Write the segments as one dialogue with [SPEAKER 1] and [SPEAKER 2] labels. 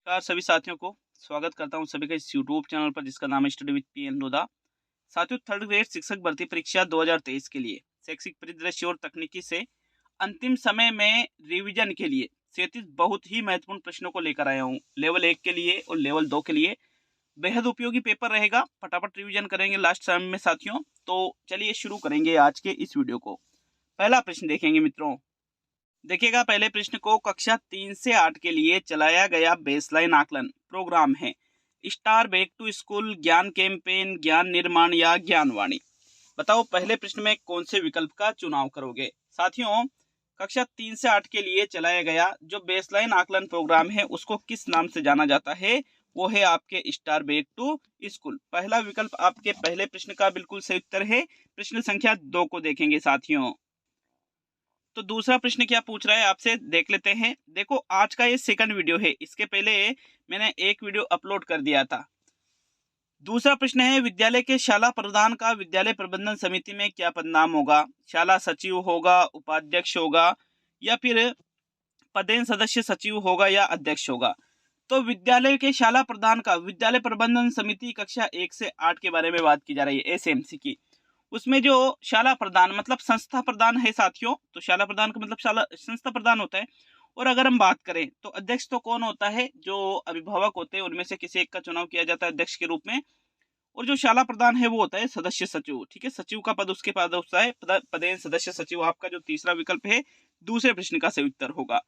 [SPEAKER 1] नमस्कार सभी साथियों को स्वागत करता हूं सभी का इस यूट्यूब चैनल पर जिसका नाम है स्टडी विद पीएन लोधा। साथियों, थर्ड ग्रेड शिक्षक भर्ती परीक्षा 2023 के लिए शैक्षिक परिदृश्य और तकनीकी से अंतिम समय में रिवीजन के लिए 37 बहुत ही महत्वपूर्ण प्रश्नों को लेकर आया हूं। लेवल 1 के लिए और लेवल 2 के लिए बेहद उपयोगी पेपर रहेगा। फटाफट रिवीजन करेंगे लास्ट समय में साथियों। तो चलिए शुरू करेंगे आज के इस वीडियो को। पहला प्रश्न देखेंगे मित्रों। देखिएगा, पहले प्रश्न को कक्षा 3 से 8 के लिए चलाया गया बेसलाइन आकलन प्रोग्राम है स्टार बैक टू स्कूल, ज्ञान कैंपेन, ज्ञान निर्माण या ज्ञानवाणी। बताओ पहले प्रश्न में कौन से विकल्प का चुनाव करोगे। साथियों, कक्षा 3 से 8 के लिए चलाया गया जो बेसलाइन आकलन प्रोग्राम है उसको किस नाम से जाना जाता है? वो है आपके स्टार बैक टू स्कूल। पहला विकल्प आपके पहले प्रश्न का बिल्कुल सही उत्तर है। प्रश्न संख्या 2 को देखेंगे साथियों। तो दूसरा प्रश्न क्या पूछ रहा है आपसे, देख लेते हैं। देखो, आज का ये सेकंड वीडियो है, इसके पहले मैंने एक वीडियो अपलोड कर दिया था। दूसरा प्रश्न है, विद्यालय के शाला प्रधान का विद्यालय प्रबंधन समिति में क्या पदनाम होगा? शाला सचिव होगा, उपाध्यक्ष होगा या फिर पदेन सदस्य सचिव होगा या अध्यक्ष होगा? तो विद्यालय के शाला प्रधान का विद्यालय प्रबंधन समिति कक्षा 1 से 8 के बारे में बात की जा रही है, एसएमसी की। उसमें जो शाला प्रधान मतलब संस्था प्रधान है साथियों, तो शाला प्रधान का मतलब शाला संस्था प्रधान होता है। और अगर हम बात करें तो अध्यक्ष तो कौन होता है? जो अभिभावक होते हैं उनमें से किसी एक का चुनाव किया जाता है अध्यक्ष के रूप में। और जो शाला प्रधान है वो होता है सदस्य सचिव। ठीक है, सचिव का पद उसके पास होता है, पदेन सदस्य सचिव। आपका जो तीसरा विकल्प है दूसरे प्रश्न का सही उत्तर होगा।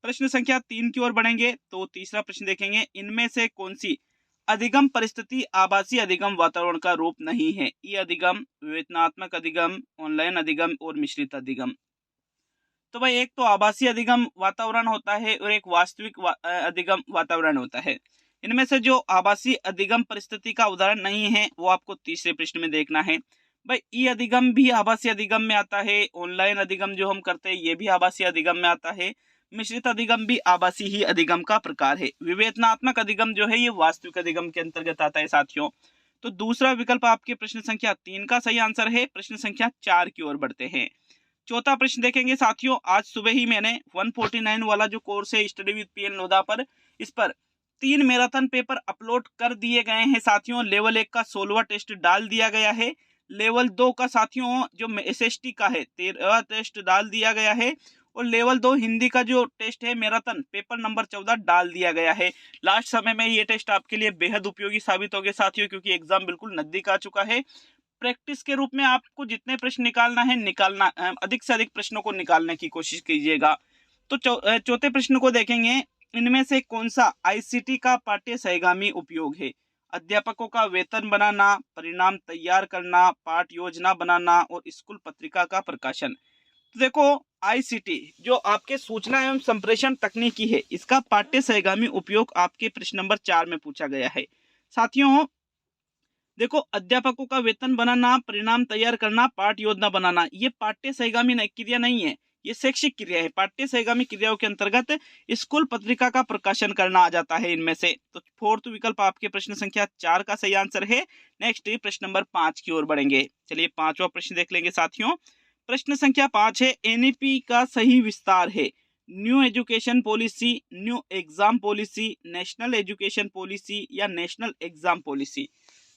[SPEAKER 1] प्रश्न संख्या 3 की ओर बढ़ेंगे तो तीसरा प्रश्न देखेंगे, इनमें से कौन सी अधिगम परिस्थिति आभासी अधिगम वातावरण का रूप नहीं है? ई अधिगम, विवेचनात्मक अधिगम, ऑनलाइन अधिगम और मिश्रित अधिगम। तो भाई, एक तो आभासी अधिगम वातावरण होता है और एक वास्तविक अधिगम वातावरण होता है। इनमें से जो आभासी अधिगम परिस्थिति का उदाहरण नहीं है वो आपको तीसरे प्रश्न में देखना है। भाई, ई अधिगम भी आभासी अधिगम में आता है, ऑनलाइन अधिगम जो हम करते हैं ये भी आभासी अधिगम में आता है, मिश्रित अधिगम भी आभासी ही अधिगम का प्रकार है। विवेचनात्मक अधिगम जो है ये वास्तविक अधिगम के अंतर्गत आता है साथियों। तो दूसरा विकल्प आपके प्रश्न संख्या 3 का सही आंसर है। प्रश्न संख्या 4 की ओर बढ़ते हैं। चौथा प्रश्न देखेंगे साथियों। आज सुबह ही मैंने 149 वाला जो कोर्स है स्टडी विद पीएन लोधा पर, इस पर 3 मैराथन पेपर अपलोड कर दिए गए हैं साथियों। लेवल 1 का 16वां टेस्ट डाल दिया गया है। लेवल 2 का साथियों जो एसएसटी का है 13वां टेस्ट डाल दिया गया है। और लेवल 2 हिंदी का जो टेस्ट है मैराथन पेपर नंबर 14 डाल दिया गया है। लास्ट समय में ये टेस्ट आपके लिए बेहद उपयोगी साबित हो गए साथियों, क्योंकि एग्जाम बिल्कुल नजदीक आ चुका है। प्रैक्टिस के रूप में आपको जितने प्रश्न निकालना है निकालना, अधिक से अधिक प्रश्नों को निकालने की कोशिश कीजिएगा। तो चौथे प्रश्न को देखेंगे, इनमें से कौन सा आईसीटी का पाठ्य सहगामी उपयोग है? अध्यापकों का वेतन बनाना, परिणाम तैयार करना, पाठ योजना बनाना और स्कूल पत्रिका का प्रकाशन। तो देखो, आईसीटी जो आपके सूचना एवं संप्रेषण तकनीकी है इसका पाठ्य सहगामी उपयोग आपके प्रश्न नंबर 4 में पूछा गया है साथियों। देखो, अध्यापकों का वेतन बनाना, परिणाम तैयार करना, पाठ योजना बनाना, ये पाठ्य सहगामी क्रिया नहीं है, ये शैक्षिक क्रिया है। पाठ्य सहगामी क्रियाओं के अंतर्गत स्कूल पत्रिका का प्रकाशन करना आ जाता है इनमें से। तो फोर्थ विकल्प आपके प्रश्न संख्या 4 का सही आंसर है। नेक्स्ट प्रश्न नंबर 5 की ओर बढ़ेंगे। चलिए पांचवा प्रश्न देख लेंगे साथियों। प्रश्न संख्या 5 है, एनईपी का सही विस्तार है new education policy, new exam policy, national education policy या नेशनल एग्जाम पॉलिसी।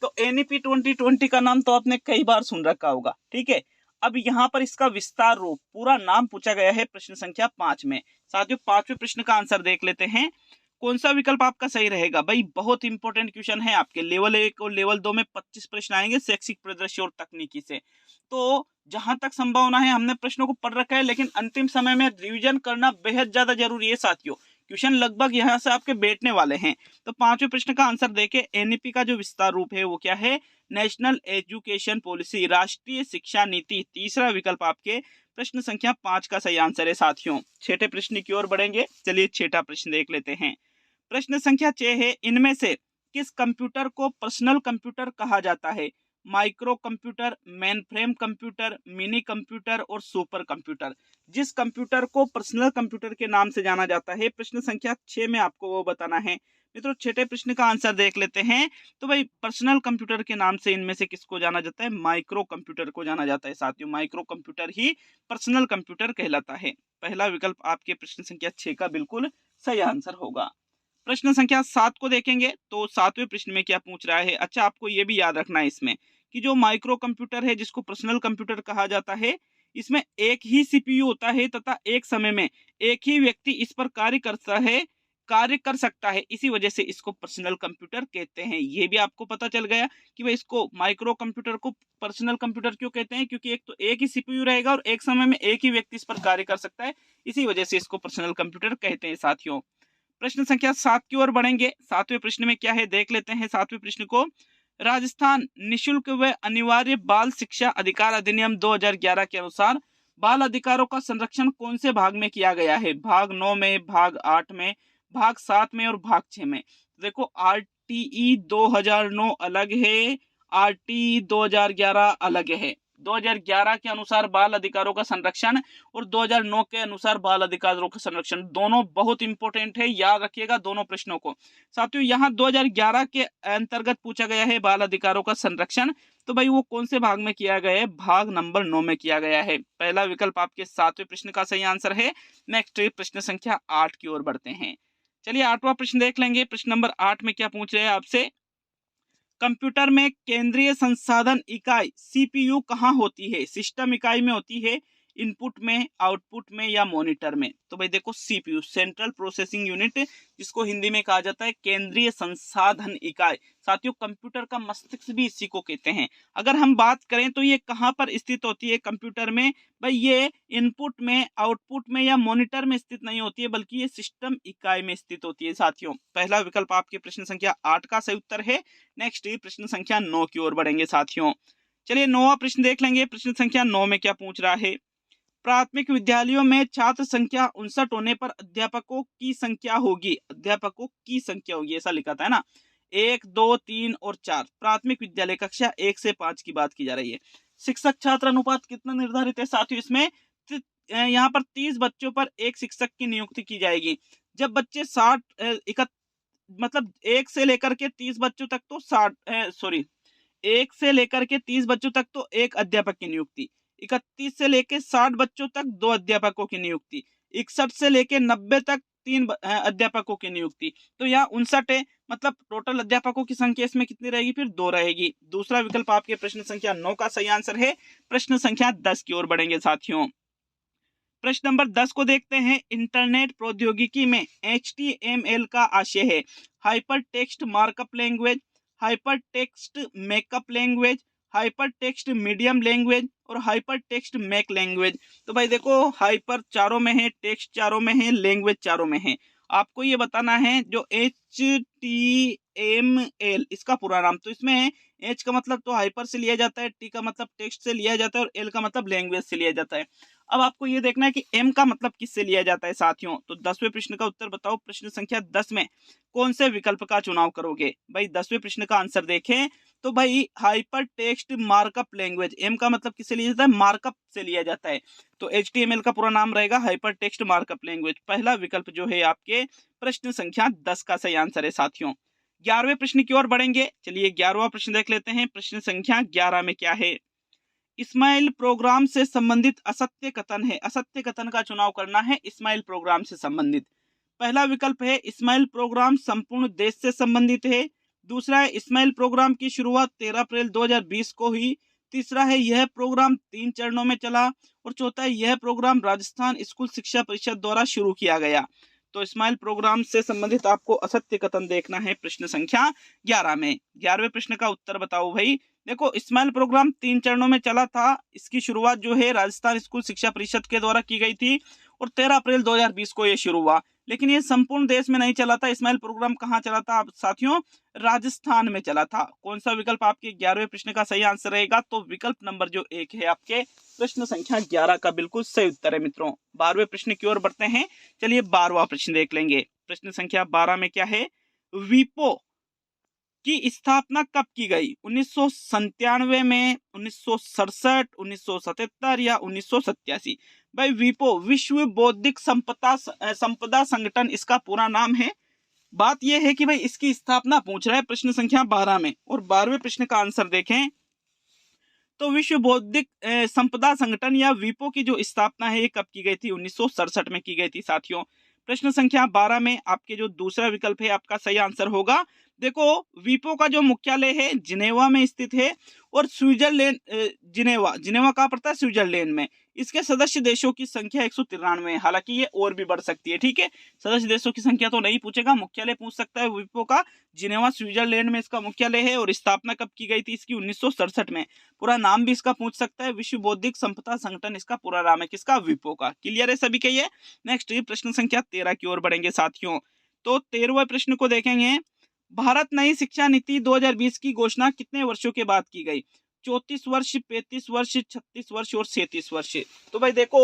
[SPEAKER 1] तो एनईपी 2020 का नाम तो आपने कई बार सुन रखा होगा, ठीक है। अब यहाँ पर इसका विस्तार रूप पूरा नाम पूछा गया है प्रश्न संख्या 5 में। साथियों, पांचवें प्रश्न का आंसर देख लेते हैं। कौन सा विकल्प आपका सही रहेगा? भाई, बहुत इंपॉर्टेंट क्वेश्चन है आपके लेवल 1 और लेवल 2 में 25 प्रश्न आएंगे शैक्षिक परिदृश्य और तकनीकी से। तो जहां तक संभावना है हमने प्रश्नों को पढ़ रखा है, लेकिन अंतिम समय में रिवीजन करना बेहद ज्यादा जरूरी है साथियों। क्वेश्चन लगभग यहाँ से आपके बैठने वाले हैं। तो पांचवें प्रश्न का आंसर देखें, एनईपी का जो विस्तार रूप है वो क्या है? नेशनल एजुकेशन पॉलिसी, राष्ट्रीय शिक्षा नीति। तीसरा विकल्प आपके प्रश्न संख्या 5 का सही आंसर है साथियों। छठे प्रश्न की ओर बढ़ेंगे। चलिए छठा प्रश्न देख लेते हैं। प्रश्न संख्या 6 है, इनमें से किस कंप्यूटर को पर्सनल कंप्यूटर कहा जाता है? Micro computer, main frame computer, mini computer और सुपर कंप्यूटर। जिस कंप्यूटर को पर्सनल कंप्यूटर के नाम से जाना जाता है प्रश्न संख्या 6 में आपको वो बताना है। मित्रों, छठे प्रश्न का आंसर देख लेते हैं। तो भाई, पर्सनल कंप्यूटर के नाम से इनमें से किसको जाना जाता है? माइक्रो कंप्यूटर को जाना जाता है साथियों। माइक्रो कंप्यूटर ही पर्सनल कंप्यूटर कहलाता है। पहला विकल्प आपके प्रश्न संख्या 6 का बिल्कुल सही आंसर होगा। प्रश्न संख्या 7 को देखेंगे तो 7वें प्रश्न में क्या पूछ रहा है। अच्छा, आपको ये भी याद रखना है इसमें कि जो माइक्रो कंप्यूटर है जिसको पर्सनल कंप्यूटर कहा जाता है, इसमें एक ही सीपीयू होता है तथा एक समय में एक ही व्यक्ति इस पर कार्य कर सकता है, इसी वजह से इसको पर्सनल कंप्यूटर कहते हैं। ये भी आपको पता चल गया कि भाई इसको माइक्रो कंप्यूटर को पर्सनल कंप्यूटर क्यों कहते हैं, क्योंकि एक तो एक ही सीपीयू रहेगा और एक समय में एक ही व्यक्ति इस पर कार्य कर सकता है, इसी वजह से इसको पर्सनल कंप्यूटर कहते हैं साथियों। प्रश्न संख्या 7 की ओर बढ़ेंगे। 7वें प्रश्न में क्या है देख लेते हैं 7वें प्रश्न को। राजस्थान निशुल्क व अनिवार्य बाल शिक्षा अधिकार अधिनियम 2011 के अनुसार बाल अधिकारों का संरक्षण कौन से भाग में किया गया है? भाग 9 में, भाग 8 में, भाग 7 में और भाग 6 में। देखो, आरटीई 2009 अलग है, आरटीई 2011 अलग है। 2011 के अनुसार बाल अधिकारों का संरक्षण और 2009 के अनुसार बाल अधिकारों का संरक्षण, दोनों बहुत इंपॉर्टेंट है, याद रखिएगा दोनों प्रश्नों को। साथियों, यहाँ 2011 के अंतर्गत पूछा गया है बाल अधिकारों का संरक्षण, तो भाई वो कौन से भाग में किया गया है? भाग नंबर 9 में किया गया है। पहला विकल्प आपके 7वें प्रश्न का सही आंसर है। नेक्स्ट प्रश्न संख्या 8 की ओर बढ़ते हैं। चलिए 8वां प्रश्न देख लेंगे। प्रश्न नंबर 8 में क्या पूछ रहे हैं आपसे। कंप्यूटर में केंद्रीय संसाधन इकाई सीपीयू कहाँ होती है? सिस्टम इकाई में होती है, इनपुट में, आउटपुट में या मॉनिटर में? तो भाई देखो, सीपीयू सेंट्रल प्रोसेसिंग यूनिट, जिसको हिंदी में कहा जाता है केंद्रीय संसाधन इकाई। साथियों, कंप्यूटर का मस्तिष्क भी इसी को कहते हैं। अगर हम बात करें तो ये कहाँ पर स्थित होती है कंप्यूटर में? भाई ये इनपुट में, आउटपुट में या मॉनिटर में स्थित नहीं होती है, बल्कि ये सिस्टम इकाई में स्थित होती है साथियों। पहला विकल्प आपके प्रश्न संख्या 8 का सही उत्तर है। नेक्स्ट प्रश्न संख्या 9 की ओर बढ़ेंगे साथियों। चलिए 9वां प्रश्न देख लेंगे। प्रश्न संख्या 9 में क्या पूछ रहा है। प्राथमिक विद्यालयों में छात्र संख्या 59 होने पर अध्यापकों की संख्या होगी, अध्यापकों की संख्या होगी, ऐसा लिखा था है ना। 1, 2, 3 और 4 प्राथमिक विद्यालय कक्षा 1 से 5 की बात की जा रही है। शिक्षक छात्र अनुपात कितना निर्धारित है साथियों इसमें? यहाँ पर 30 बच्चों पर एक शिक्षक की नियुक्ति की जाएगी। जब बच्चे 1 से लेकर के 30 बच्चों तक तो 1 से लेकर के 30 बच्चों तक तो एक अध्यापक की नियुक्ति, 31 से लेकर 60 बच्चों तक 2 अध्यापकों की नियुक्ति, 61 से लेकर 90 तक 3 अध्यापकों की नियुक्ति। तो यहाँ 59 है, मतलब टोटल अध्यापकों की संख्या इसमें कितनी रहेगी? फिर 2 रहेगी। दूसरा विकल्प आपके प्रश्न संख्या 9 का सही आंसर है। प्रश्न संख्या 10 की ओर बढ़ेंगे साथियों। प्रश्न नंबर 10 को देखते हैं। इंटरनेट प्रौद्योगिकी में HTML का आशय है hyper text markup language, hyper text makeup language, hyper text medium language और हाइपर टेक्स्ट मेक लैंग्वेज। तो भाई देखो, हाइपर चारों में है, टेक्स्ट चारों में है, लैंग्वेज चारों में है। आपको ये बताना है जो HTML इसका पूरा नाम, तो इसमें H का मतलब तो हाइपर से लिया जाता है, T का मतलब टेक्स्ट से लिया जाता है और L का मतलब लैंग्वेज से लिया जाता है। अब आपको ये देखना है कि M का मतलब किससे लिया जाता है साथियों। तो 10वें प्रश्न का उत्तर बताओ। प्रश्न संख्या 10 में कौन से विकल्प का चुनाव करोगे? भाई 10वें प्रश्न का आंसर देखें तो भाई hyper text markup language, M का मतलब किससे लिया जाता है? मार्कअप से लिया जाता है। तो HTML का पूरा नाम रहेगा हाइपर टेक्स्ट मार्कअप लैंग्वेज। पहला विकल्प जो है आपके प्रश्न संख्या 10 का सही आंसर है साथियों। 11वें प्रश्न की ओर बढ़ेंगे। चलिए 11वां प्रश्न देख लेते हैं। प्रश्न संख्या 11 में क्या है। इस्माइल प्रोग्राम से संबंधित असत्य कथन है, असत्य कथन का चुनाव करना है इस्माइल प्रोग्राम से संबंधित। पहला विकल्प है इस्माइल प्रोग्राम संपूर्ण देश से संबंधित है। दूसरा है इस्माइल प्रोग्राम की शुरुआत 13 अप्रैल 2020 को हुई। तीसरा है यह प्रोग्राम 3 चरणों में चला और चौथा है यह प्रोग्राम राजस्थान स्कूल शिक्षा परिषद द्वारा शुरू किया गया। तो इस्माइल प्रोग्राम से संबंधित आपको असत्य कथन देखना है प्रश्न संख्या 11 में। 11वें प्रश्न का उत्तर बताओ भाई। देखो, इस्माइल प्रोग्राम 3 चरणों में चला था। इसकी शुरुआत जो है राजस्थान स्कूल शिक्षा परिषद के द्वारा की गई थी और 13 अप्रैल 2020 को यह शुरू हुआ। लेकिन ये संपूर्ण देश में नहीं चला था। इस्माइल प्रोग्राम कहाँ चला था साथियों? राजस्थान में चला था। कौन सा विकल्प आपके 11वें प्रश्न का सही आंसर रहेगा? तो विकल्प नंबर जो 1 है आपके प्रश्न संख्या 11 का बिल्कुल सही उत्तर है मित्रों। 12वें प्रश्न की ओर बढ़ते हैं। चलिए 12वां प्रश्न देख लेंगे। प्रश्न संख्या 12 में क्या है। वीपो की स्थापना कब की गई? 1997 में, 1967, 1977 या 1987? भाई वीपो विश्व बौद्धिक संपदा संगठन इसका पूरा नाम है। बात यह है कि भाई इसकी स्थापना पूछ रहा है प्रश्न संख्या 12 में। और 12वें प्रश्न का आंसर देखें तो विश्व बौद्धिक संपदा संगठन या वीपो की जो स्थापना है ये कब की गई थी? 1967 में की गई थी साथियों। प्रश्न संख्या 12 में आपके जो दूसरा विकल्प है आपका सही आंसर होगा। देखो, वीपो का जो मुख्यालय है जिनेवा में स्थित है और स्विट्जरलैंड जिनेवा कहाँ पड़ता है? स्विट्जरलैंड में। इसके सदस्य देशों की संख्या 193 है। हालांकि ये और भी बढ़ सकती है, ठीक है। सदस्य देशों की संख्या तो नहीं पूछेगा, मुख्यालय पूछ सकता है वीपो का। जिनेवा स्विट्जरलैंड में इसका मुख्यालय है और स्थापना कब की गई थी इसकी? 1967 में। पूरा नाम भी इसका पूछ सकता है, विश्व बौद्धिक संपदा संगठन इसका पूरा नाम है, किसका? वीपो का। क्लियर है सभी के ये? नेक्स्ट प्रश्न संख्या 13 की ओर बढ़ेंगे साथियों। तो 13वें प्रश्न को देखेंगे। भारत नई शिक्षा नीति 2020 की घोषणा कितने वर्षों के बाद की गई? 34 वर्ष, 35 वर्ष, 36 वर्ष और 37 वर्ष। तो भाई देखो,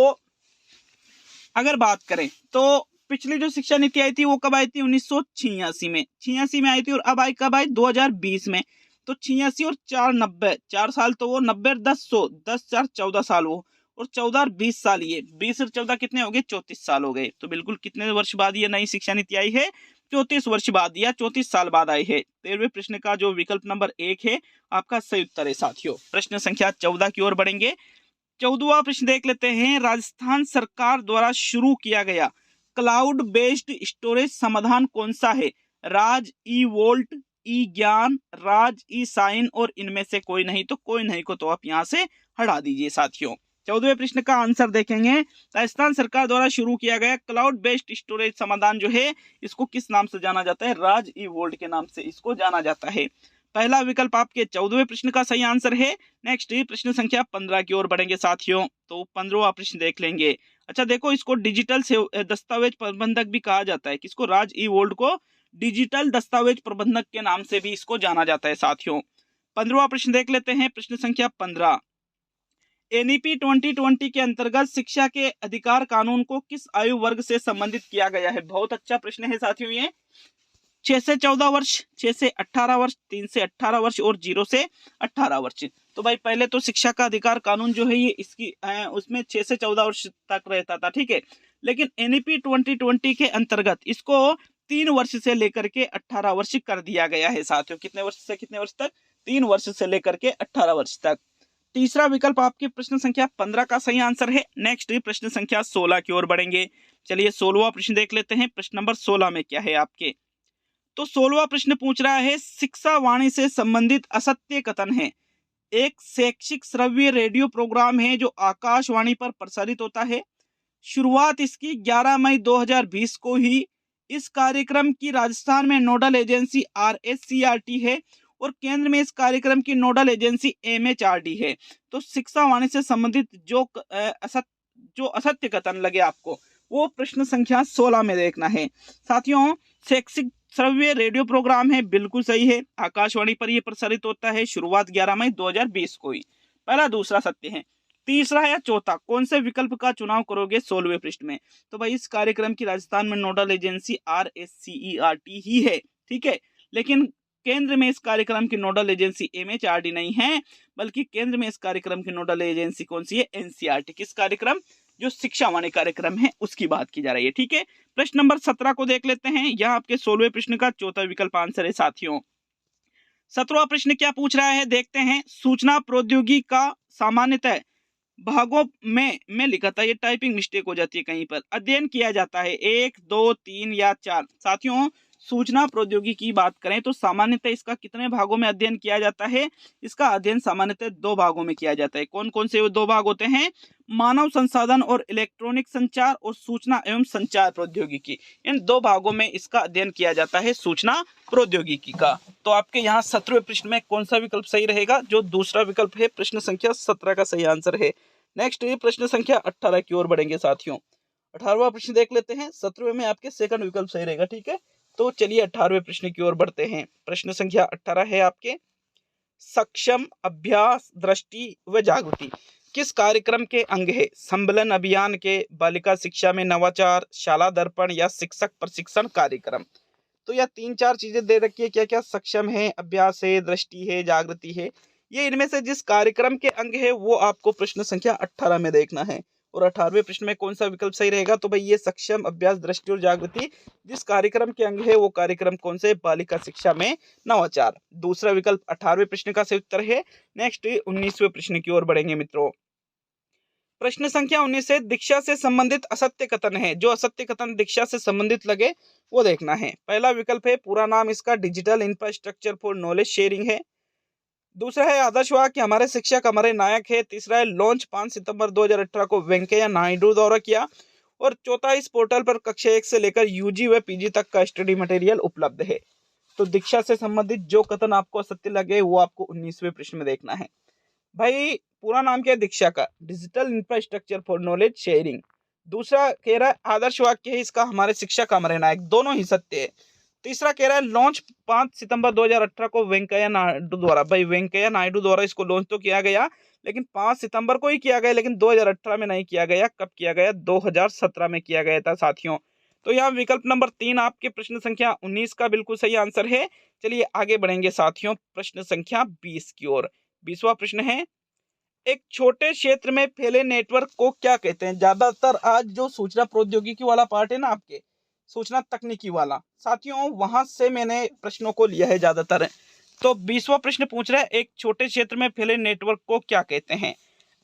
[SPEAKER 1] अगर बात करें तो पिछली जो शिक्षा नीति आई थी वो कब आई थी? 1986 में। 86 में आई थी और अब आई कब आई? 2020 में। तो 86 और 4 90, 4 साल तो वो 90 और 10 100, 10 4 14 साल वो, और 14 और 20 साल ये, 20 और 14 कितने हो गए? 34 साल हो गए। तो बिल्कुल कितने वर्ष बाद ये नई शिक्षा नीति आई है? 34 वर्ष बाद या 34 साल बाद आई है। 13वें प्रश्न का जो विकल्प नंबर 1 है आपका सही उत्तर है साथियों। प्रश्न संख्या 14 की ओर बढ़ेंगे। 14वां प्रश्न देख लेते हैं। राजस्थान सरकार द्वारा शुरू किया गया क्लाउड बेस्ड स्टोरेज समाधान कौन सा है? राज ई वोल्ट, ई ज्ञान, राज ई साइन और इनमें से कोई नहीं। तो कोई नहीं को तो आप यहाँ से हटा दीजिए साथियों। 14वें प्रश्न का आंसर देखेंगे। राजस्थान सरकार द्वारा शुरू किया गया क्लाउड बेस्ड स्टोरेज समाधान जो है इसको किस नाम से जाना जाता है? राज ई वोल्ट के नाम से इसको जाना जाता है। पहला विकल्प आपके 14वें प्रश्न का सही आंसर है। नेक्स्ट प्रश्न संख्या 15 की ओर बढ़ेंगे साथियों। तो 15वां प्रश्न देख लेंगे। अच्छा देखो, इसको डिजिटल दस्तावेज प्रबंधक भी कहा जाता है। किसको? राज ई वोल्ट को डिजिटल दस्तावेज प्रबंधक के नाम से भी इसको जाना जाता है साथियों। 15वां प्रश्न देख लेते हैं। प्रश्न संख्या 15। एनईपी 2020 के अंतर्गत शिक्षा के अधिकार कानून को किस आयु वर्ग से संबंधित किया गया है? बहुत अच्छा प्रश्न है साथियों ये। 6 से 14 वर्ष, 6 से 18 वर्ष, 3 से 18 वर्ष और 0 से 18 वर्ष। तो भाई पहले तो शिक्षा का अधिकार कानून जो है ये इसकी उसमें 6 से 14 वर्ष तक रहता था, ठीक है। लेकिन एनईपी 2020 के अंतर्गत इसको 3 वर्ष से लेकर के 18 वर्ष कर दिया गया है साथियों। कितने वर्ष से कितने वर्ष तक? 3 वर्ष से लेकर के 18 वर्ष तक। तीसरा विकल्प आपके प्रश्न संख्या 15 का सही आंसर है। नेक्स्ट प्रश्न संख्या 16 की ओर बढ़ेंगे। चलिए 16वां प्रश्न देख लेते हैं। प्रश्न नंबर 16 में क्या है आपके? तो 16वां प्रश्न पूछ रहा है शिक्षा वाणी से संबंधित असत्य कथन है। एक शैक्षिक श्रव्य रेडियो प्रोग्राम है जो आकाशवाणी पर प्रसारित होता है। शुरुआत इसकी 11 मई 2020 को ही। इस कार्यक्रम की राजस्थान में नोडल एजेंसी RSCRT है और केंद्र में इस कार्यक्रम की नोडल एजेंसी MHRD है। तो शिक्षा वाणी से संबंधित जो असत्य कथन लगे आपको वो प्रश्न संख्या 16 में देखना है साथियों। शैक्षिक श्रव्य रेडियो प्रोग्राम है, बिल्कुल सही है। आकाशवाणी पर यह प्रसारित होता है। शुरुआत 11 मई 2020 को ही। पहला दूसरा सत्य है। तीसरा या चौथा कौन से विकल्प का चुनाव करोगे 16वें पृष्ठ में? तो भाई इस कार्यक्रम की राजस्थान में नोडल एजेंसी RSCERT ही है, ठीक है। लेकिन केंद्र में इस कार्यक्रम की नोडल एजेंसी MHRD नहीं है, बल्कि केंद्र में इस कार्यक्रम की नोडल एजेंसी कौन सी है? NCERT। किस कार्यक्रम? जो शिक्षा वाणी कार्यक्रम है उसकी बात की जा रही है, ठीक है। प्रश्न नंबर 17 को देख लेते हैं। यहाँ आपके 16वें प्रश्न का चौथा विकल्प आंसर है साथियों। 17वां प्रश्न क्या पूछ रहा है देखते हैं। सूचना प्रौद्योगिकी का सामान्यतः भागों में लिखा था, ये टाइपिंग मिस्टेक हो जाती है कहीं पर। अध्ययन किया जाता है 1, 2, 3 या 4। साथियों सूचना प्रौद्योगिकी की बात करें तो सामान्यतः इसका कितने भागों में अध्ययन किया जाता है? इसका अध्ययन सामान्यतः 2 भागों में किया जाता है। कौन कौन से वो 2 भाग होते हैं? मानव संसाधन और इलेक्ट्रॉनिक संचार और सूचना एवं संचार प्रौद्योगिकी। इन 2 भागों में इसका अध्ययन किया जाता है सूचना प्रौद्योगिकी का। तो आपके यहाँ 17वें प्रश्न में कौन सा विकल्प सही रहेगा? जो दूसरा विकल्प है प्रश्न संख्या 17 का सही आंसर है। नेक्स्ट प्रश्न संख्या 18 की ओर बढ़ेंगे साथियों। 18वां प्रश्न देख लेते हैं। 17वें में आपके सेकंड विकल्प सही रहेगा, ठीक है। तो चलिए 18वें प्रश्न की ओर बढ़ते हैं। प्रश्न संख्या 18 है आपके सक्षम, अभ्यास, दृष्टि व जागृति किस कार्यक्रम के अंग है? सम्मेलन अभियान के, बालिका शिक्षा में नवाचार, शाला दर्पण या शिक्षक प्रशिक्षण कार्यक्रम। तो यह 3-4 चीजें दे रखी है। क्या क्या? सक्षम है, अभ्यास है, दृष्टि है, जागृति है। ये इनमें से जिस कार्यक्रम के अंग है वो आपको प्रश्न संख्या 18 में देखना है। और 18वें प्रश्न में कौन सा विकल्प सही रहेगा? तो भाई ये सक्षम, अभ्यास, दृष्टि और जागृति जिस कार्यक्रम के अंग है वो कार्यक्रम कौन से? बालिका शिक्षा में नवाचार। दूसरा विकल्प 18वें प्रश्न का सही उत्तर है। नेक्स्ट 19वें प्रश्न की ओर बढ़ेंगे मित्रों। प्रश्न संख्या 19 है, दीक्षा से संबंधित असत्य कथन है, जो असत्य कथन दीक्षा से संबंधित लगे वो देखना है। पहला विकल्प है, पूरा नाम इसका digital infrastructure for knowledge sharing है। दूसरा है, आदर्श वाक्य हमारे शिक्षक हमारे नायक है। तीसरा है, लॉन्च 5 सितंबर 2018 को वेंकैया नायडू द्वारा किया। और चौथा, इस पोर्टल पर कक्षा 1 से लेकर यूजी व पीजी तक का स्टडी मटेरियल उपलब्ध है। तो दीक्षा से संबंधित जो कथन आपको असत्य लगे वो आपको 19वें प्रश्न में देखना है। भाई पूरा नाम क्या है दीक्षा का? Digital infrastructure for knowledge sharing. दूसरा कह रहा है आदर्श वाक्य है इसका हमारे शिक्षक हमारे नायक, दोनों ही सत्य है। तीसरा कह रहा है लॉन्च 5 सितंबर 2018 को वेंकैया नायडू द्वारा। भाई वेंकैया नायडू द्वारा इसको लॉन्च तो किया गया, लेकिन 5 सितंबर को ही किया गया, लेकिन 2018 में नहीं किया गया। कब किया गया? 2017 में किया गया था साथियों। तो यहाँ विकल्प नंबर 3 आपके प्रश्न संख्या 19 का बिल्कुल सही आंसर है। चलिए आगे बढ़ेंगे साथियों प्रश्न संख्या 20 की ओर। 20वां प्रश्न है, एक छोटे क्षेत्र में फैले नेटवर्क को क्या कहते हैं? ज्यादातर आज जो सूचना प्रौद्योगिकी वाला पार्ट है ना, आपके सूचना तकनीकी वाला साथियों, वहां से मैंने प्रश्नों को लिया है ज्यादातर। तो 20वां प्रश्न पूछ रहा है, एक छोटे क्षेत्र में फैले नेटवर्क को क्या कहते हैं?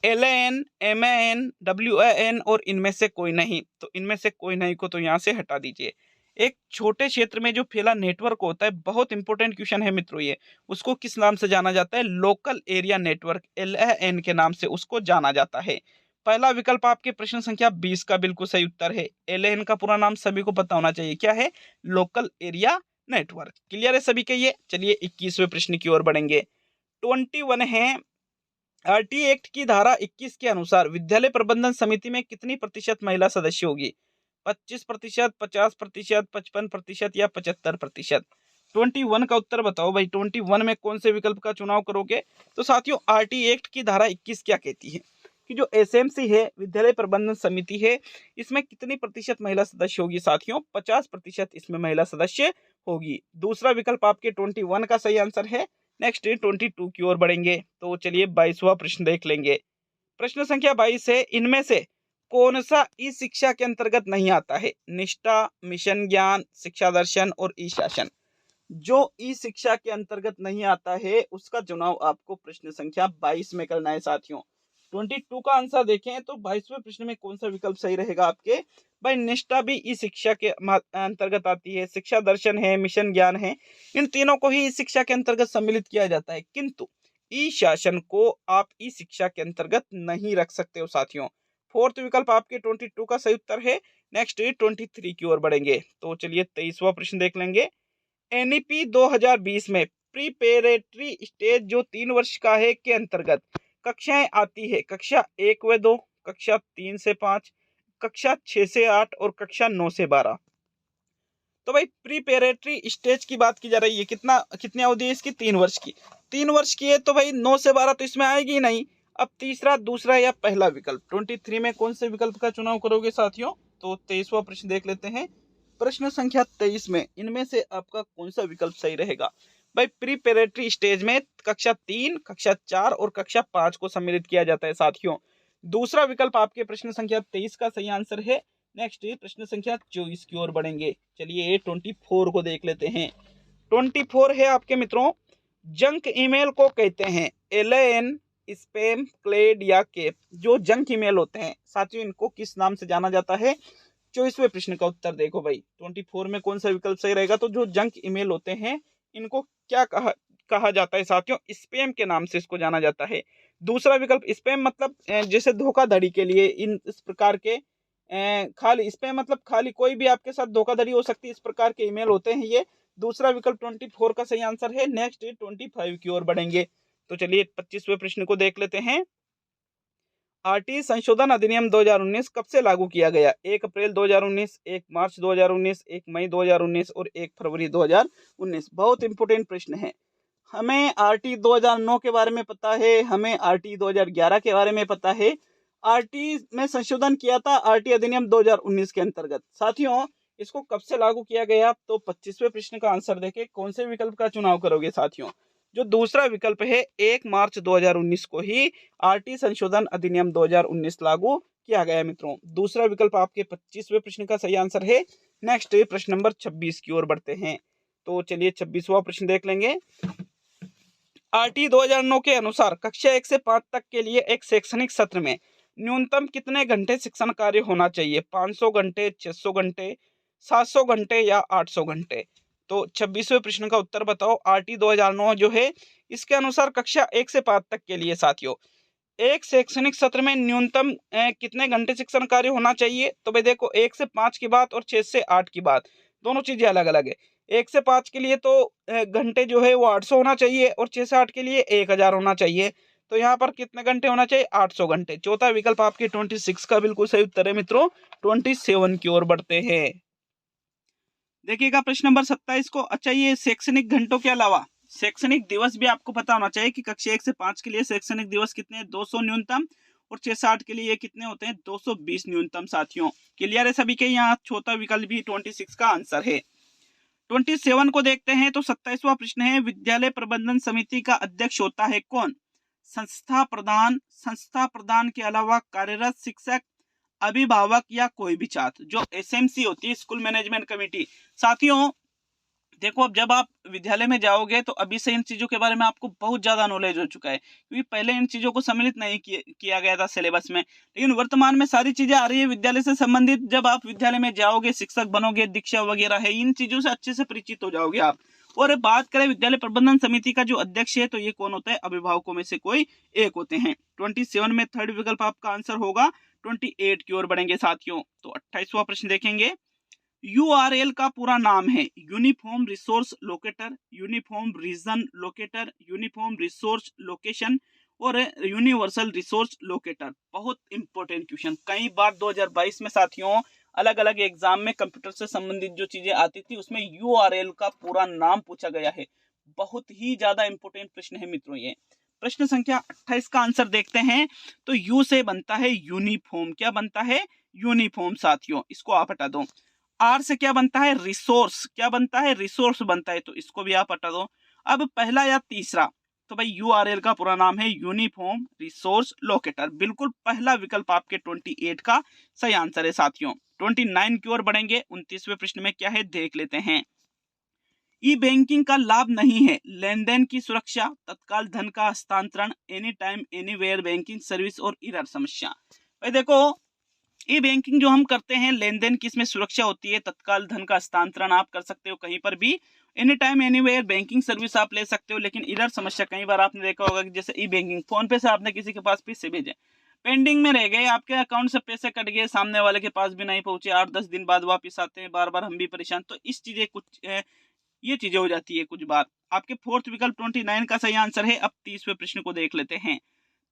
[SPEAKER 1] LAN, MAN, WAN और इनमें से कोई नहीं। तो इनमें से कोई नहीं को तो यहाँ से हटा दीजिए। एक छोटे क्षेत्र में जो फैला नेटवर्क होता है, बहुत इंपॉर्टेंट क्वेश्चन है मित्रों ये, उसको किस नाम से जाना जाता है? लोकल एरिया नेटवर्क, LAN के नाम से उसको जाना जाता है। पहला विकल्प आपके प्रश्न संख्या 20 का बिल्कुल सही उत्तर है। LAN का पूरा नाम सभी को पता होना चाहिए, क्या है? Local area network. क्लियर है सभी के ये? चलिए 21वें प्रश्न की ओर बढ़ेंगे। 21 है, RT एक्ट की धारा 21 के अनुसार विद्यालय प्रबंधन समिति में कितनी प्रतिशत महिला सदस्य होगी? 25%, 50%, 55% या 75%? 21 का उत्तर बताओ भाई। 21 में कौन से विकल्प का चुनाव करोगे? तो साथियों RT एक्ट की धारा 21 क्या कहती है कि जो SMC है, विद्यालय प्रबंधन समिति है, इसमें कितनी प्रतिशत महिला सदस्य होगी साथियों? 50% इसमें महिला सदस्य होगी। दूसरा विकल्प आपके 21 का सही आंसर है। नेक्स्ट 22 की ओर बढ़ेंगे। तो चलिए 22वां प्रश्न देख लेंगे। प्रश्न संख्या 22 है, इनमें से कौन सा ई शिक्षा के अंतर्गत नहीं आता है? निष्ठा, मिशन ज्ञान, शिक्षा दर्शन और ई शासन। जो ई शिक्षा के अंतर्गत नहीं आता है उसका चुनाव आपको प्रश्न संख्या 22 में करना है साथियों। 22 का आंसर देखें तो 22वें प्रश्न में कौन सा विकल्प सही रहेगा आपके? भाई निष्ठा भी ई शिक्षा के अंतर्गत आती है, शिक्षा दर्शन है, मिशन ज्ञान है, इन तीनों को ही ई शिक्षा के अंतर्गत सम्मिलित किया जाता है, किंतु ई शासन को आप ई शिक्षा के अंतर्गत नहीं रख सकते हो साथियों। फोर्थ विकल्प आपके 22 का सही उत्तर है। नेक्स्ट 23 की ओर बढ़ेंगे। तो चलिए 23वां प्रश्न देख लेंगे। NEP 2020 में प्रीपेरेटरी स्टेज जो 3 वर्ष का है के अंतर्गत कक्षाएं आती है? कक्षा 1 व 2, कक्षा 3 से 5, कक्षा 6 से 8 और कक्षा 9 से 12। तो भाई प्रीपेरेटरी स्टेज की बात की जा रही है, कितनी अवधि है इसकी? 3 वर्ष की। 3 वर्ष की है तो भाई 9 से 12 तो इसमें आएगी ही नहीं। अब तीसरा, दूसरा या पहला विकल्प 23 में कौन से विकल्प का चुनाव करोगे साथियों? तो 23वां प्रश्न देख लेते हैं। प्रश्न संख्या 23 में इनमें से आपका कौन सा विकल्प सही रहेगा? भाई प्रीपेरेटरी स्टेज में कक्षा 3, कक्षा 4 और कक्षा 5 को सम्मिलित किया जाता है साथियों। दूसरा विकल्प आपके प्रश्न संख्या 23 का सही आंसर है। नेक्स्ट प्रश्न संख्या 24 की ओर बढ़ेंगे। चलिए 24 को देख लेते हैं। 24 है आपके मित्रों, जंक ईमेल को कहते हैं LAN, स्पैम, क्लेड या केप। जो जंक ईमेल होते हैं साथियों, इनको किस नाम से जाना जाता है? 24वें प्रश्न का उत्तर देखो भाई। 24 में कौन सा विकल्प सही रहेगा? तो जो जंक ईमेल होते हैं इनको क्या कहा जाता है साथियों? स्पैम के नाम से इसको जाना जाता है। दूसरा विकल्प स्पैम मतलब जैसे धोखाधड़ी के लिए इस प्रकार के खाली स्पैम मतलब खाली कोई भी आपके साथ धोखाधड़ी हो सकती है, इस प्रकार के ईमेल होते हैं ये। दूसरा विकल्प 24 का सही आंसर है। नेक्स्ट 25 की ओर बढ़ेंगे। तो चलिए 25वें प्रश्न को देख लेते हैं। RT संशोधन अधिनियम 2019 कब से लागू किया गया? 1 अप्रैल 2019, 1 मार्च 2019, 1 मई 2019 और 1 फरवरी 2019। बहुत इंपॉर्टेंट प्रश्न है। हमें RT 2009 के बारे में पता है, हमें RT 2011 के बारे में पता है। RT में संशोधन किया था RT अधिनियम 2019 के अंतर्गत। साथियों इसको कब से लागू किया गया? तो 25वें प्रश्न का आंसर देके कौन से विकल्प का चुनाव करोगे साथियों? जो दूसरा विकल्प है 1 मार्च 2019 को ही RT संशोधन अधिनियम 2019 लागू किया गया मित्रों। दूसरा विकल्प आपके 25वें प्रश्न का सही आंसर है। नेक्स्ट प्रश्न नंबर 26 की ओर बढ़ते हैं। तो चलिए 26वां प्रश्न देख लेंगे। RT 2009 के अनुसार कक्षा 1 से 5 तक के लिए एक शैक्षणिक सत्र में न्यूनतम कितने घंटे शिक्षण कार्य होना चाहिए? 500 घंटे, 600 घंटे, 700 घंटे या 800 घंटे? तो 26वें प्रश्न का उत्तर बताओ। RT 2009 जो है इसके अनुसार कक्षा 1 से 5 तक के लिए साथियों एक शैक्षणिक सत्र में न्यूनतम कितने घंटे शिक्षण कार्य होना चाहिए? तो भाई देखो 1 से 5 की बात और 6 से 8 की बात दोनों चीजें अलग अलग है। 1 से 5 के लिए तो घंटे जो है वो 800 होना चाहिए और 6 से 8 के लिए 1000 होना चाहिए। तो यहाँ पर कितने घंटे होना चाहिए? 800 घंटे। चौथा विकल्प आपके 26 का बिल्कुल सही उत्तर है मित्रों। 27 की ओर बढ़ते हैं। देखिएगा प्रश्न नंबर 27 को। अच्छा, ये शैक्षणिक घंटों के अलावा शैक्षणिक दिवस भी आपको पता होना चाहिए कि कक्षा 1 से 5 के लिए शैक्षणिक दिवस कितने हैं? 200 न्यूनतम, और 6 से 8 के लिए कितने होते हैं? 220 न्यूनतम साथियों। क्लियर है सभी के? यहाँ चौथा विकल्प भी 26 का आंसर है। 27 को देखते हैं। तो 27वां प्रश्न है, विद्यालय प्रबंधन समिति का अध्यक्ष होता है कौन? संस्था प्रधान, संस्था प्रधान के अलावा कार्यरत शिक्षक, अभिभावक या कोई भी छात्र। जो SMC होती है, स्कूल मैनेजमेंट कमेटी। साथियों देखो, अब जब आप विद्यालय में जाओगे तो अभी से इन चीजों के बारे में आपको बहुत ज्यादा नॉलेज हो चुका है, क्योंकि पहले इन चीजों को सम्मिलित नहीं किया गया था सिलेबस में, लेकिन वर्तमान में सारी चीजें आ रही है विद्यालय से संबंधित। जब आप विद्यालय में जाओगे, शिक्षक बनोगे, दीक्षा वगैरह है, इन चीजों से अच्छे से परिचित हो जाओगे आप। और बात करें विद्यालय प्रबंधन समिति का जो अध्यक्ष है, तो ये कौन होता है? अभिभावकों में से कोई एक होते हैं। 27 में थर्ड विकल्प आपका आंसर होगा। 28 की ओर बढ़ेंगे साथियों। तो 28वां प्रश्न देखेंगे। URL का पूरा नाम है uniform resource locator, uniform region locator, uniform resource location और यूनिवर्सल रिसोर्स लोकेटर। बहुत इंपॉर्टेंट क्वेश्चन, कई बार 2022 में साथियों अलग अलग एग्जाम में कंप्यूटर से संबंधित जो चीजें आती थी उसमें URL का पूरा नाम पूछा गया है। बहुत ही ज्यादा इंपॉर्टेंट प्रश्न है मित्रों ये। प्रश्न संख्या 28 का आंसर देखते हैं। तो यू से बनता है यूनिफॉर्म। क्या बनता है? यूनिफॉर्म साथियों, इसको आप हटा दो। आर से क्या बनता है? रिसोर्स। क्या बनता है? रिसोर्स बनता है, तो इसको भी आप हटा दो। अब पहला या तीसरा, तो भाई URL का पूरा नाम है यूनिफॉर्म रिसोर्स लोकेटर। बिल्कुल पहला विकल्प आपके 28 का सही आंसर है साथियों। 29 की ओर बढ़ेंगे। 29वें प्रश्न में क्या है देख लेते हैं। ई बैंकिंग का लाभ नहीं है लेन देन की सुरक्षा, तत्काल धन का हस्तांतरण, any time anywhere banking service और एरर समस्या। भाई देखो, ई बैंकिंग जो हम करते हैं, लेन देन की इसमें सुरक्षा होती है, तत्काल धन का हस्तांतरण आप कर सकते हो कहीं पर भी, any time anywhere banking service आप ले सकते हो। लेकिन एरर समस्या कई बार आपने देखा होगा कि जैसे ई बैंकिंग, फोन पे से आपने किसी के पास पैसे भेजे, पेंडिंग में रह गए, आपके अकाउंट से पैसे कट गए, सामने वाले के पास भी नहीं पहुंचे, 8-10 दिन बाद वापस आते हैं, बार बार हम भी परेशान। तो इस चीजें कुछ ये चीजें हो जाती है कुछ बार। आपके फोर्थ विकल्प 29 का सही आंसर है। अब 30वें प्रश्न को देख लेते हैं।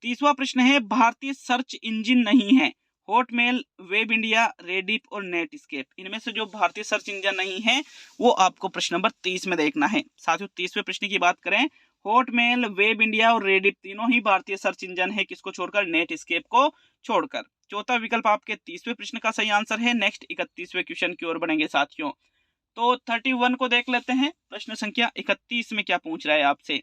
[SPEAKER 1] 30वां प्रश्न है, भारतीय सर्च इंजन नहीं है हॉटमेल, वेब इंडिया, रेडिप और नेटस्केप। इनमें से जो भारतीय सर्च इंजन नहीं है वो आपको प्रश्न नंबर 30 में देखना है साथियों। 30वें प्रश्न की बात करें, हॉटमेल, वेब इंडिया और रेडिप तीनों ही भारतीय सर्च इंजन है, किसको छोड़कर? नेटस्केप को छोड़कर। चौथा विकल्प आपके 30वें प्रश्न का सही आंसर है। नेक्स्ट 31वें क्वेश्चन की ओर बढ़ेंगे साथियों। तो 31 को देख लेते हैं। प्रश्न संख्या 31 में क्या पूछ रहा है आपसे।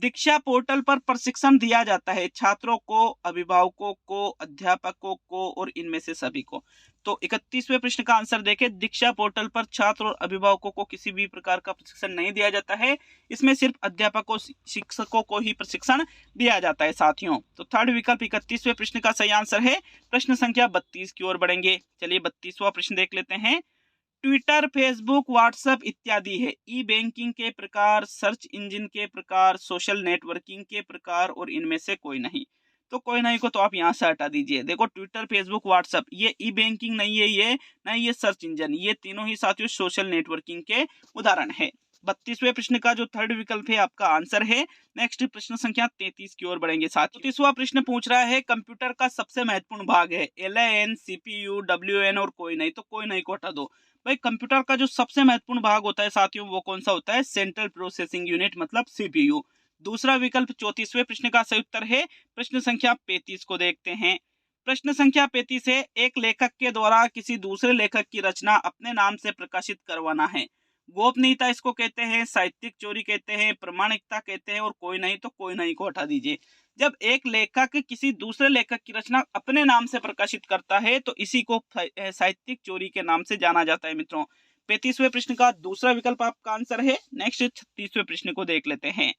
[SPEAKER 1] दीक्षा पोर्टल पर प्रशिक्षण दिया जाता है छात्रों को, अभिभावकों को, अध्यापकों को और इनमें से सभी को। तो 31वें प्रश्न का आंसर देखें। दीक्षा पोर्टल पर छात्र और अभिभावकों को किसी भी प्रकार का प्रशिक्षण नहीं दिया जाता है, इसमें सिर्फ अध्यापकों शिक्षकों को ही प्रशिक्षण दिया जाता है साथियों। तो थर्ड विकल्प 31वें प्रश्न का सही आंसर है। प्रश्न संख्या 32 की ओर बढ़ेंगे। चलिए 32वां प्रश्न देख लेते हैं। ट्विटर, फेसबुक, व्हाट्सएप इत्यादि है ई बैंकिंग के प्रकार, सर्च इंजन के प्रकार, सोशल नेटवर्किंग के प्रकार और इनमें से कोई नहीं। तो कोई नहीं को तो आप यहाँ से हटा दीजिए। देखो, ट्विटर, फेसबुक, व्हाट्सएप ये ई बैंकिंग नहीं है, ये नहीं ये सर्च इंजन, ये तीनों ही साथियों सोशल नेटवर्किंग के उदाहरण है। 32वें प्रश्न का जो थर्ड विकल्प है आपका आंसर है। नेक्स्ट प्रश्न संख्या 33 की ओर बढ़ेंगे साथ। 33वां प्रश्न पूछ रहा है, कंप्यूटर का सबसे महत्वपूर्ण भाग है LAN, CPU, WN और कोई नहीं। तो कोई नहीं को हटा दो। भाई कंप्यूटर का जो सबसे महत्वपूर्ण भाग होता है साथियों वो कौन सा होता है? सेंट्रल प्रोसेसिंग यूनिट मतलब CPU। दूसरा विकल्प 34वें प्रश्न का सही उत्तर है। प्रश्न संख्या 35 को देखते हैं। प्रश्न संख्या 35 है, एक लेखक के द्वारा किसी दूसरे लेखक की रचना अपने नाम से प्रकाशित करवाना है। गोपनीयता इसको कहते हैं, साहित्यिक चोरी कहते हैं, प्रामाणिकता कहते हैं और कोई नहीं। तो कोई नहीं को हटा दीजिए। जब एक लेखक किसी दूसरे लेखक की रचना अपने नाम से प्रकाशित करता है तो इसी को साहित्यिक चोरी के नाम से जाना जाता है मित्रों। 35वें प्रश्न का दूसरा विकल्प आपका आंसर है। नेक्स्ट 36वें प्रश्न को देख लेते हैं।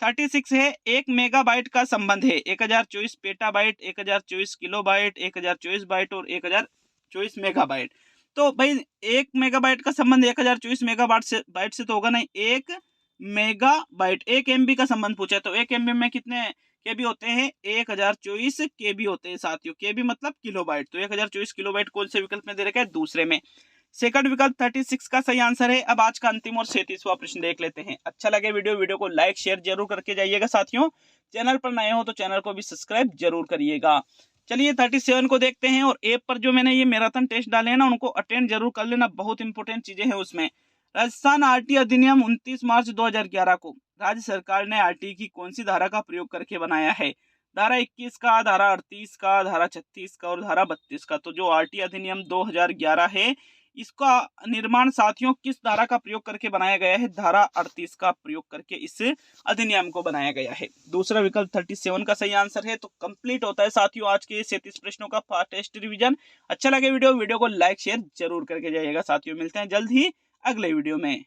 [SPEAKER 1] 36 है, 1 मेगाबाइट का संबंध है, 1024 पेटाबाइट, 1024 किलोबाइट, 1024 बाइट और 1024 मेगाबाइट। तो भाई 1 मेगाबाइट का संबंध 1024 मेगाबाइट से तो होगा नहीं, 1 मेगाबाइट 1 MB का संबंध पूछा, तो 1 MB में कितने केबी होते हैं, 1024 केबी होते हैं साथियों। केबी मतलब किलोबाइट, तो 1024 किलोबाइट कौन से विकल्प में दे रखा है, दूसरे में। सेकंड विकल्प 36 का सही आंसर है। अब आज का अंतिम और 37वां प्रश्न देख लेते हैं। अच्छा लगे वीडियो को लाइक शेयर जरूर करके जाइएगा साथियों। चैनल पर नए हो तो चैनल को भी सब्सक्राइब जरूर करिएगा। चलिए 37 को देखते हैं। और ऐप पर जो मैंने ये मैराथन टेस्ट डाले हैं ना, उनको अटेंड जरूर कर लेना, बहुत इंपॉर्टेंट चीजें हैं उसमें। राजस्थान आरटी अधिनियम 29 मार्च 2011 को राज्य सरकार ने आरटी की कौन सी धारा का प्रयोग करके बनाया है? धारा 21 का, धारा 38 का, धारा 36 का और धारा 32 का। तो जो आरटी अधिनियम 2011 है, इसका निर्माण साथियों किस धारा का प्रयोग करके बनाया गया है? धारा 38 का प्रयोग करके इस अधिनियम को बनाया गया है। दूसरा विकल्प 37 का सही आंसर है। तो कंप्लीट होता है साथियों आज के 37 प्रश्नों का टेस्ट रिवीजन। अच्छा लगे वीडियो को लाइक शेयर जरूर करके जाइएगा साथियों। मिलते हैं जल्द ही अगले वीडियो में।